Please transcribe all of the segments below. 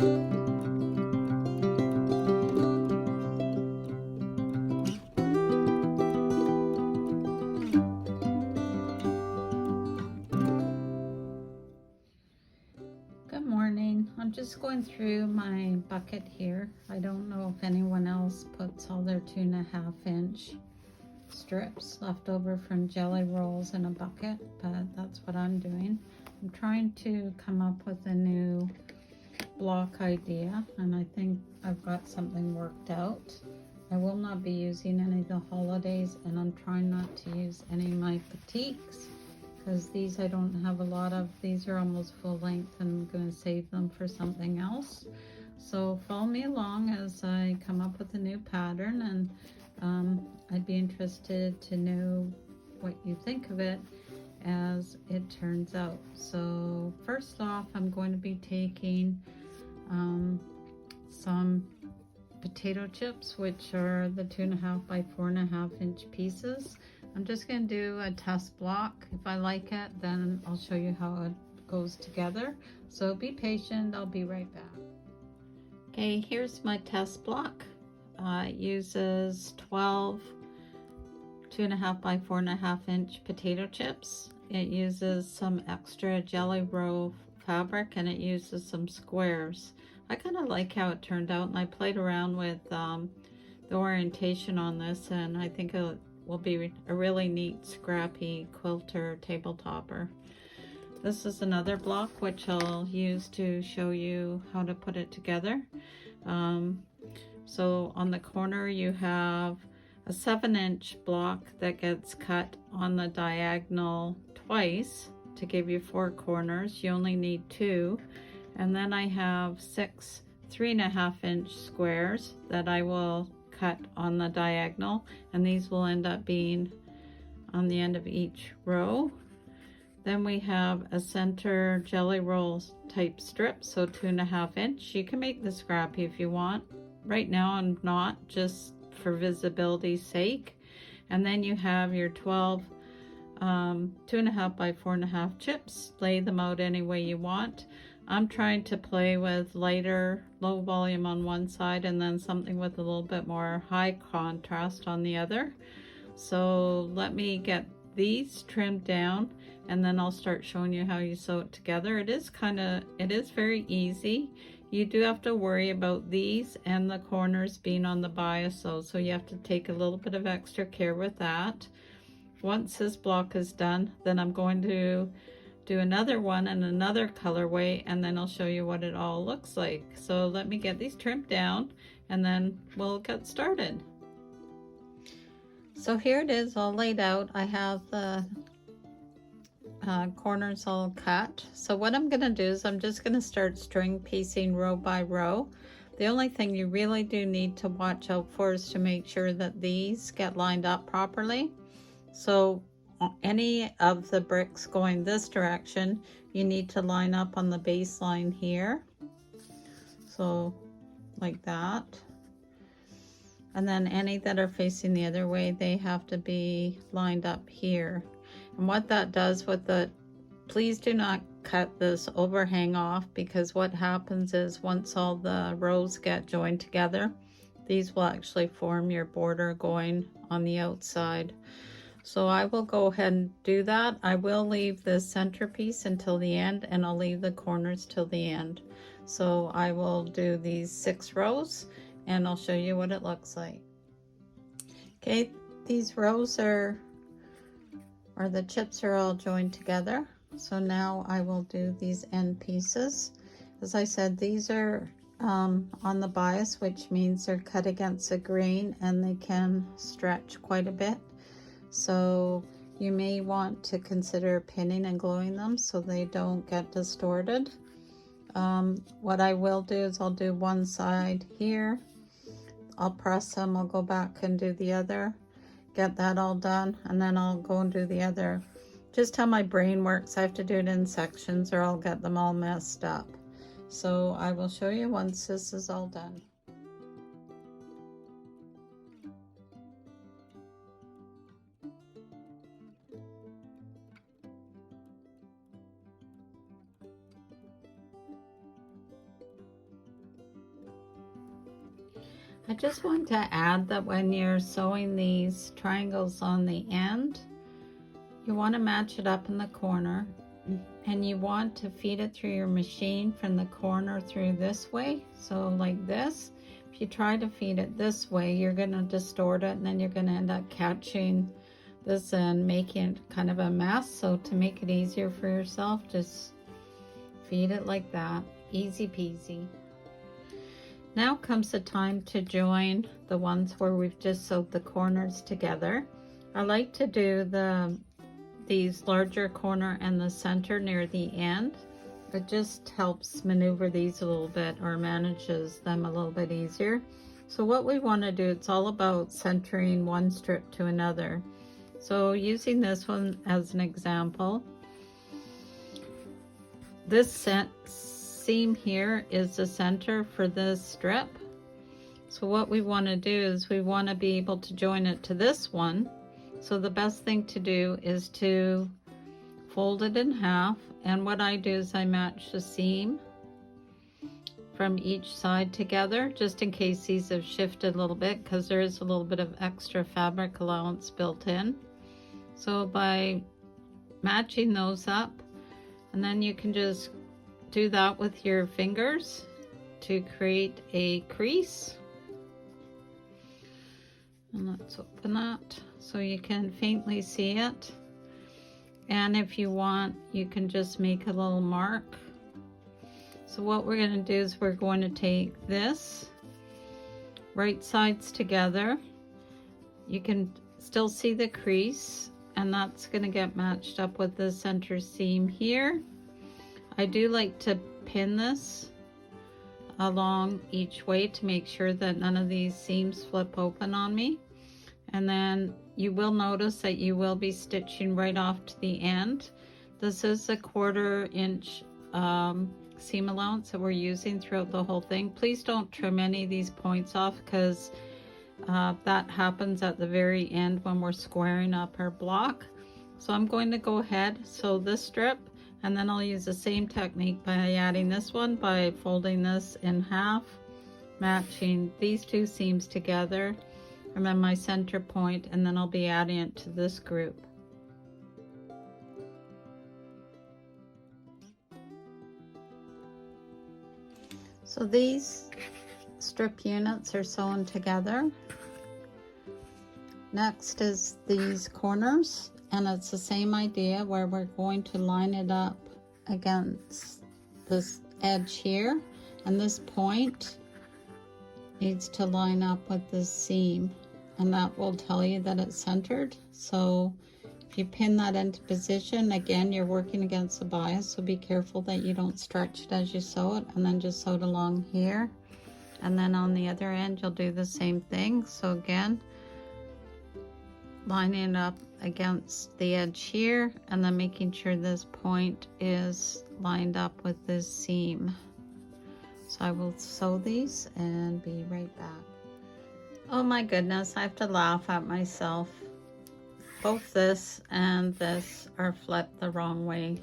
Good morning. I'm just going through my bucket here. I don't know if anyone else puts all their 2.5-inch strips left over from jelly rolls in a bucket, but that's what I'm doing. I'm trying to come up with a new block idea, and I think I've got something worked out. I will not be using any of the holidays, and I'm trying not to use any of my petites because these I don't have a lot of. These are almost full length, and I'm going to save them for something else. So follow me along as I come up with a new pattern, and I'd be interested to know what you think of it as it turns out. So first off, I'm going to be taking some potato chips, which are the 2.5 by 4.5 inch pieces. I'm just going to do a test block. If I like it, then I'll show you how it goes together. So be patient, I'll be right back. Okay, here's my test block. It uses 12 2.5 by 4.5 inch potato chips. It uses some extra jelly roll fabric, and it uses some squares. I kind of like how it turned out, and I played around with the orientation on this, and I think it will be a really neat scrappy quilter tabletopper. This is another block which I'll use to show you how to put it together. So on the corner you have a 7-inch block that gets cut on the diagonal twice to give you 4 corners. You only need 2. And then I have 6 3.5-inch squares that I will cut on the diagonal, and these will end up being on the end of each row. Then we have a center jelly roll type strip, so 2.5 inch. You can make this scrappy if you want. Right now I'm not, just for visibility's sake. And then you have your 12 2.5 by 4.5 chips. Lay them out any way you want. I'm trying to play with lighter, low volume on one side and then something with a little bit more high contrast on the other. So let me get these trimmed down, and then I'll start showing you how you sew it together. It is very easy. You do have to worry about these and the corners being on the bias, so you have to take a little bit of extra care with that. Once this block is done, then I'm going to do another one in another colorway, and then I'll show you what it all looks like. So let me get these trimmed down, and then we'll get started. So here it is all laid out. I have the corners all cut. So what I'm going to do is I'm just going to start string piecing row by row. The only thing you really do need to watch out for is to make sure that these get lined up properly. So any of the bricks going this direction, you need to line up on the baseline here. So like that. And then any that are facing the other way, they have to be lined up here. And what that does with the, please do not cut this overhang off, because what happens is once all the rows get joined together, these will actually form your border going on the outside. So I will go ahead and do that. I will leave the centerpiece until the end, and I'll leave the corners till the end. So I will do these 6 rows, and I'll show you what it looks like. Okay, these rows are the chips are all joined together. So now I will do these end pieces. As I said, these are on the bias, which means they're cut against the grain and they can stretch quite a bit. So you may want to consider pinning and gluing them so they don't get distorted. What I will do is I'll do one side here. I'll press them, I'll go back and do the other, get that all done, and then I'll go and do the other. Just how my brain works, I have to do it in sections or I'll get them all messed up. So I will show you once this is all done. I just want to add that when you're sewing these triangles on the end, you want to match it up in the corner, and you want to feed it through your machine from the corner through this way. So like this. If you try to feed it this way, you're going to distort it, and then you're going to end up catching this and making it kind of a mess. So to make it easier for yourself, just feed it like that. Easy peasy. Now comes the time to join the ones where we've just sewed the corners together. I like to do these larger corner and the center near the end. It just helps maneuver these a little bit, or manages them a little bit easier. So what we want to do, it's all about centering one strip to another. So using this one as an example, this seam here is the center for this strip. So what we want to do is we want to be able to join it to this one. So the best thing to do is to fold it in half, and what I do is I match the seam from each side together, just in case these have shifted a little bit, because there is a little bit of extra fabric allowance built in. So by matching those up, and then you can just do that with your fingers to create a crease. And let's open that so you can faintly see it. And if you want, you can just make a little mark. So what we're going to do is we're going to take this, right sides together. You can still see the crease, and that's going to get matched up with the center seam here. I do like to pin this along each way to make sure that none of these seams flip open on me. And then you will notice that you will be stitching right off to the end. This is a 1/4 inch seam allowance that we're using throughout the whole thing. Please don't trim any of these points off, because that happens at the very end when we're squaring up our block. So I'm going to go ahead, sew this strip, and then I'll use the same technique by adding this one by folding this in half, matching these two seams together, and then my center point, and then I'll be adding it to this group. So these strip units are sewn together. Next is these corners, and it's the same idea where we're going to line it up against this edge here, and this point needs to line up with this seam, and that will tell you that it's centered. So if you pin that into position, again, you're working against the bias, so be careful that you don't stretch it as you sew it, and then just sew it along here. And then on the other end, you'll do the same thing. So again, lining it up against the edge here, and then making sure this point is lined up with this seam. So I will sew these and be right back. Oh my goodness, I have to laugh at myself. Both this and this are flipped the wrong way.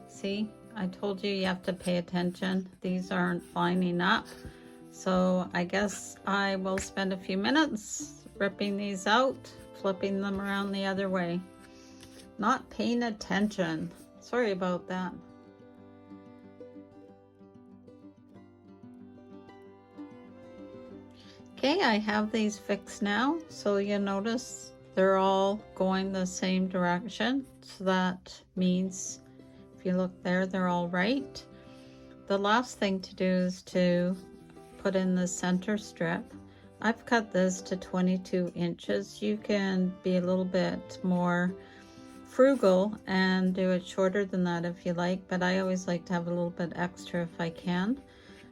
See, I told you have to pay attention. These aren't lining up. So I guess I will spend a few minutes ripping these out, flipping them around the other way. Not paying attention. Sorry about that. Okay, I have these fixed now, so you'll notice they're all going the same direction. So that means if you look there, they're all right. The last thing to do is to put in the center strip. I've cut this to 22 inches. You can be a little bit more frugal and do it shorter than that if you like, but I always like to have a little bit extra if I can.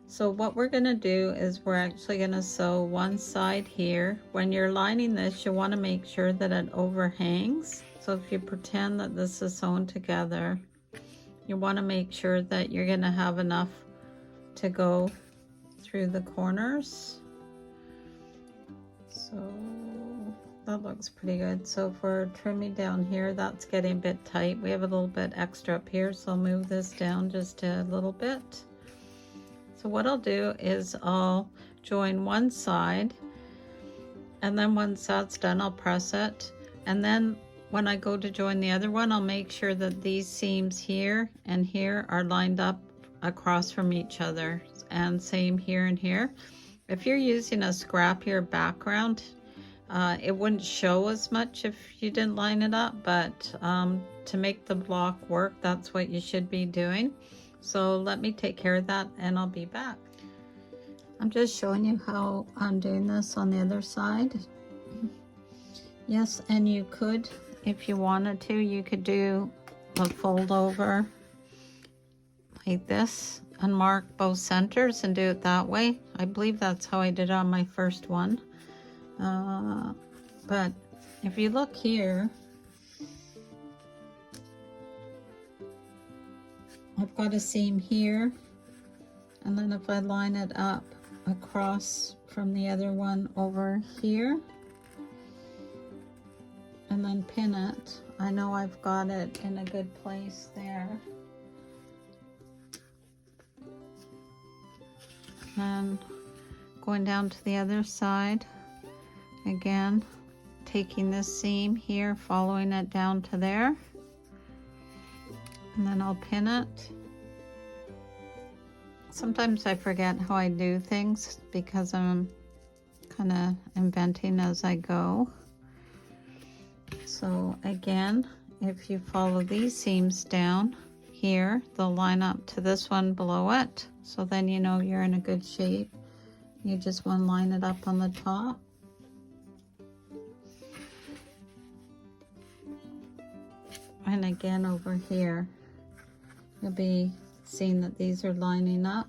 So what we're going to do is we're actually going to sew one side here. When you're lining this, you want to make sure that it overhangs. So if you pretend that this is sewn together, you want to make sure that you're going to have enough to go through the corners. So that looks pretty good. So for trimming down here, that's getting a bit tight. We have a little bit extra up here, so I'll move this down just a little bit. So what I'll do is I'll join one side, And then once that's done, I'll press it. And then when I go to join the other one, I'll make sure that these seams here and here are lined up across from each other, and same here and here. If you're using a scrappier background, it wouldn't show as much if you didn't line it up, but to make the block work, that's what you should be doing. So let me take care of that and I'll be back. I'm just showing you how I'm doing this on the other side. Yes, and you could, if you wanted to, you could do a fold over like this and mark both centers and do it that way. I believe that's how I did it on my first one. But if you look here, I've got a seam here, and then if I line it up across from the other one over here and then pin it, I know I've got it in a good place there. And going down to the other side again, taking this seam here, following it down to there, and then I'll pin it. Sometimes I forget how I do things because I'm kind of inventing as I go. So again, if you follow these seams down here, they'll line up to this one below it. So then you know you're in a good shape. You just want to line it up on the top. And again over here, you'll be seeing that these are lining up.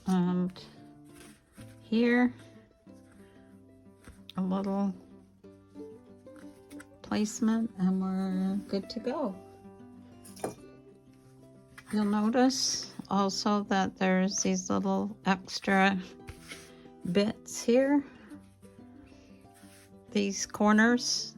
And here, a little placement and we're good to go. You'll notice also that there's these little extra bits here. These corners,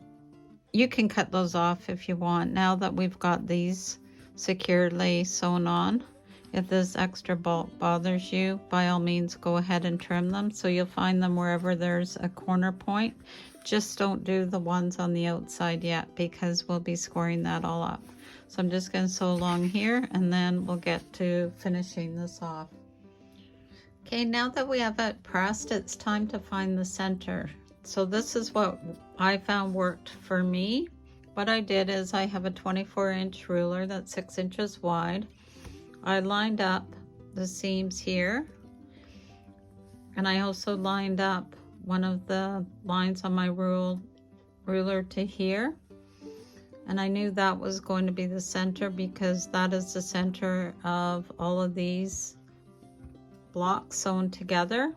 you can cut those off if you want. Now that we've got these securely sewn on, if this extra bulk bothers you, by all means go ahead and trim them. So you'll find them wherever there's a corner point. Just don't do the ones on the outside yet because we'll be scoring that all up. So I'm just going to sew along here and then we'll get to finishing this off. Okay, now that we have it pressed, it's time to find the center. So this is what I found worked for me. What I did is I have a 24-inch ruler that's 6 inches wide. I lined up the seams here, and I also lined up one of the lines on my ruler to here, and I knew that was going to be the center because that is the center of all of these blocks sewn together.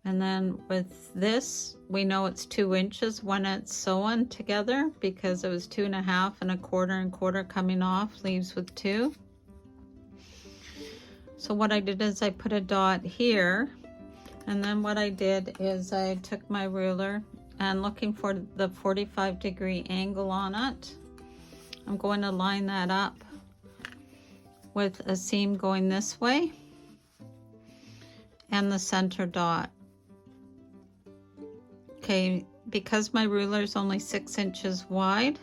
And then with this, we know it's 2 inches when it's sewn together because it was 2.5 and 1/4 coming off, leaves with 2. So what I did is I put a dot here, and then what I did is I took my ruler and looking for the 45-degree angle on it, I'm going to line that up with a seam going this way and the center dot. Okay, because my ruler is only 6 inches wide,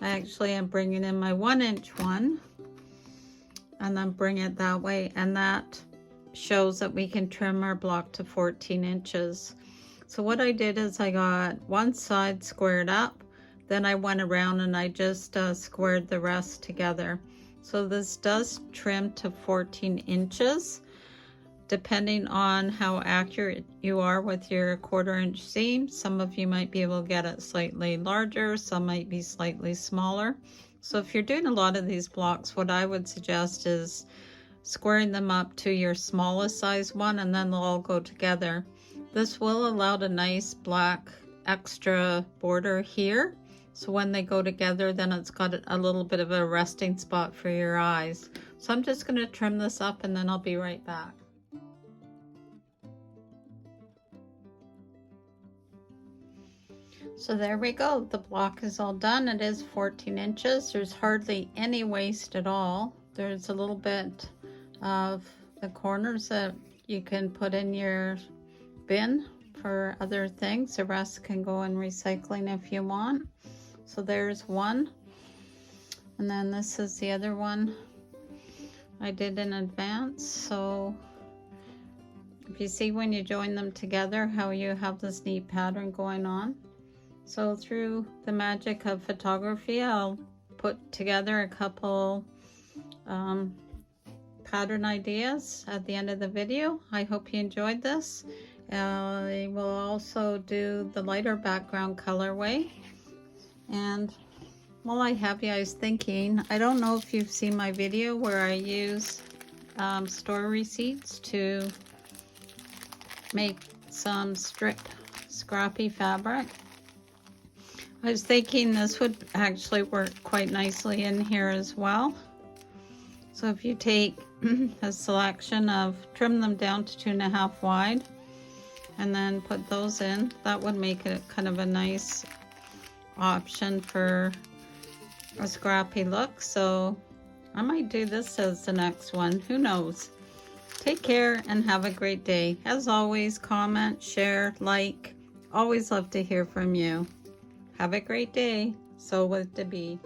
I actually am bringing in my 1-inch one and then bring it that way, and that shows that we can trim our block to 14 inches. So what I did is I got one side squared up, then I went around and I just squared the rest together. So this does trim to 14 inches. Depending on how accurate you are with your 1/4-inch seam, some of you might be able to get it slightly larger, some might be slightly smaller. So if you're doing a lot of these blocks, what I would suggest is squaring them up to your smallest size one, and then they'll all go together. This will allow a nice black extra border here. So when they go together, then it's got a little bit of a resting spot for your eyes. So I'm just going to trim this up and then I'll be right back. So there we go, the block is all done. It is 14 inches. There's hardly any waste at all. There's a little bit of the corners that you can put in your bin for other things. The rest can go in recycling if you want. So there's one. And then this is the other one I did in advance. So if you see when you join them together how you have this neat pattern going on. So through the magic of photography, I'll put together a couple pattern ideas at the end of the video. I hope you enjoyed this. I will also do the lighter background colorway. And while I have you, I was thinking, I don't know if you've seen my video where I use store receipts to make some stripped scrappy fabric. I was thinking this would actually work quite nicely in here as well. So if you take a selection of, trim them down to 2.5 wide, and then put those in, that would make it kind of a nice option for a scrappy look. So I might do this as the next one, who knows. Take care and have a great day. As always, comment, share, like. Always love to hear from you. Have a great day. So with the bee.